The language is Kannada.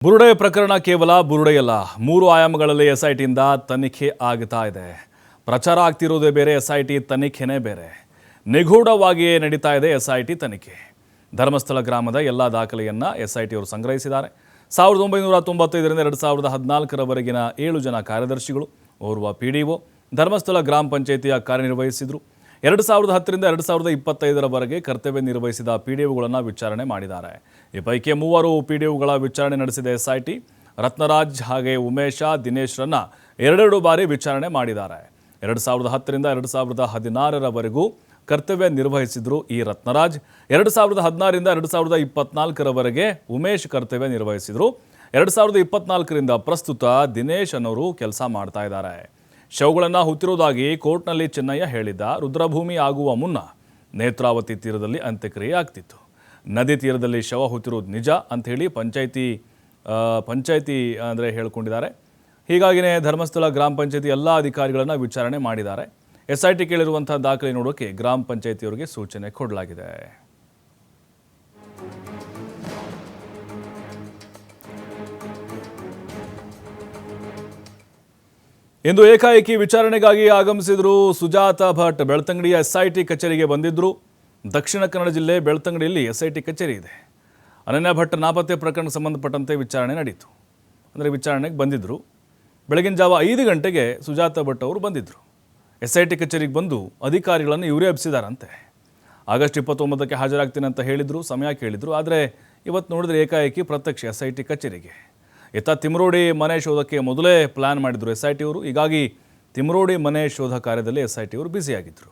ಬುರುಡೆ ಪ್ರಕರಣ ಕೇವಲ ಬುರುಡೆಯಲ್ಲ, 3 ಆಯಾಮಗಳಲ್ಲಿ ಎಸ್ಐಟಿಯಿಂದ ತನಿಖೆ ಆಗ್ತಾ ಇದೆ. ಪ್ರಚಾರ ಆಗ್ತಿರೋದೇ ಬೇರೆ, ಎಸ್ಐಟಿ ತನಿಖೆನೇ ಬೇರೆ. ನಿಗೂಢವಾಗಿಯೇ ನಡೀತಾ ಇದೆ ಎಸ್ಐಟಿ ತನಿಖೆ. ಧರ್ಮಸ್ಥಳ ಗ್ರಾಮದ ಎಲ್ಲ ದಾಖಲೆಯನ್ನ ಎಸ್ಐಟಿಯವರು ಸಂಗ್ರಹಿಸಿದ್ದಾರೆ. 1995ರಿಂದ 2014ರವರೆಗಿನ 7 ಜನ ಕಾರ್ಯದರ್ಶಿಗಳು, ಓರ್ವ ಪಿಡಿಒ, ಧರ್ಮಸ್ಥಳ ಗ್ರಾಮ ಪಂಚಾಯಿತಿಯ ಕಾರ್ಯನಿರ್ವಹಿಸಿದರು. 2010ರಿಂದ 2025ರವರೆಗೆ ಕರ್ತವ್ಯ ನಿರ್ವಹಿಸಿದ ಪಿಡಿಒಗಳನ್ನು ವಿಚಾರಣೆ ಮಾಡಿದ್ದಾರೆ. ಈ ಪೈಕಿ 3 ಪಿಡಿಒಗಳ ವಿಚಾರಣೆ ನಡೆಸಿದ ಎಸ್ಐಟಿ ರತ್ನರಾಜ್ ಹಾಗೆ ಉಮೇಶ ದಿನೇಶ್ರನ್ನ 2 ಬಾರಿ ವಿಚಾರಣೆ ಮಾಡಿದ್ದಾರೆ. 2010ರಿಂದ 2016ರವರೆಗೂ ಕರ್ತವ್ಯ ನಿರ್ವಹಿಸಿದ್ರು ಈ ರತ್ನರಾಜ್. 2016ರಿಂದ 2024ರವರೆಗೆ ಉಮೇಶ್ ಕರ್ತವ್ಯ ನಿರ್ವಹಿಸಿದ್ರು. 2024ರಿಂದ ಪ್ರಸ್ತುತ ದಿನೇಶ್ ಅನ್ನೋರು ಕೆಲಸ ಮಾಡ್ತಾ ಇದ್ದಾರೆ. ಶವಗಳನ್ನು ಹುತ್ತಿರುವುದಾಗಿ ಕೋರ್ಟ್ನಲ್ಲಿ ಚೆನ್ನಯ್ಯ ಹೇಳಿದ್ದ. ರುದ್ರಭೂಮಿ ಆಗುವ ಮುನ್ನ ನೇತ್ರಾವತಿ ತೀರದಲ್ಲಿ ಅಂತ್ಯಕ್ರಿಯೆ ಆಗ್ತಿತ್ತು. ನದಿ ತೀರದಲ್ಲಿ ಶವ ಹುತ್ತಿರುವುದು ನಿಜ ಅಂಥೇಳಿ ಪಂಚಾಯಿತಿ ಅಂದರೆ ಹೇಳ್ಕೊಂಡಿದ್ದಾರೆ. ಹೀಗಾಗಿಯೇ ಧರ್ಮಸ್ಥಳ ಗ್ರಾಮ ಪಂಚಾಯಿತಿ ಎಲ್ಲ ಅಧಿಕಾರಿಗಳನ್ನು ವಿಚಾರಣೆ ಮಾಡಿದ್ದಾರೆ. ಎಸ್ಐಟಿ ಕೇಳಿರುವಂಥ ದಾಖಲೆ ನೋಡೋಕೆ ಗ್ರಾಮ ಪಂಚಾಯಿತಿಯವರಿಗೆ ಸೂಚನೆ ಕೊಡಲಾಗಿದೆ. ಇಂದು ಏಕಾಏಕಿ ವಿಚಾರಣೆಗಾಗಿ ಆಗಮಿಸಿದ್ರು ಸುಜಾತ ಭಟ್. ಬೆಳ್ತಂಗಡಿಯ ಎಸ್ಐಟಿ ಕಚೇರಿಗೆ ಬಂದಿದ್ದರು. ದಕ್ಷಿಣ ಕನ್ನಡ ಜಿಲ್ಲೆ ಬೆಳ್ತಂಗಡಿಯಲ್ಲಿ ಎಸ್ಐಟಿ ಕಚೇರಿ ಇದೆ. ಅನನ್ಯ ಭಟ್ ನಾಪತ್ತೆ ಪ್ರಕರಣ ಸಂಬಂಧಪಟ್ಟಂತೆ ವಿಚಾರಣೆ ನಡೀತು. ಅಂದರೆ ವಿಚಾರಣೆಗೆ ಬಂದಿದ್ದರು. ಬೆಳಗಿನ ಜಾವ 5 ಗಂಟೆಗೆ ಸುಜಾತ ಭಟ್ ಅವರು ಬಂದಿದ್ದರು. ಎಸ್ಐಟಿ ಕಚೇರಿಗೆ ಬಂದು ಅಧಿಕಾರಿಗಳನ್ನು ಇವರೇ ಎಬ್ಬಿಸಿದಾರಂತೆ. ಆಗಸ್ಟ್ 29ಕ್ಕೆ ಹಾಜರಾಗ್ತೀನಿ ಅಂತ ಹೇಳಿದರು, ಸಮಯ ಕೇಳಿದರು. ಆದರೆ ಇವತ್ತು ನೋಡಿದ್ರೆ ಏಕಾಏಕಿ ಪ್ರತ್ಯಕ್ಷ ಎಸ್ಐಟಿ ಕಚೇರಿಗೆ. ಇತ್ತ ತಿಮ್ರೋಡಿ ಮನೆ ಶೋಧಕ್ಕೆ ಮೊದಲೇ ಪ್ಲ್ಯಾನ್ ಮಾಡಿದ್ರು ಎಸ್ಐಟಿಯವರು. ಹೀಗಾಗಿ ತಿಮ್ರೋಡಿ ಮನೆ ಶೋಧ ಕಾರ್ಯದಲ್ಲಿ ಎಸ್ಐಟಿಯವರು ಬ್ಯುಸಿಯಾಗಿದ್ದರು.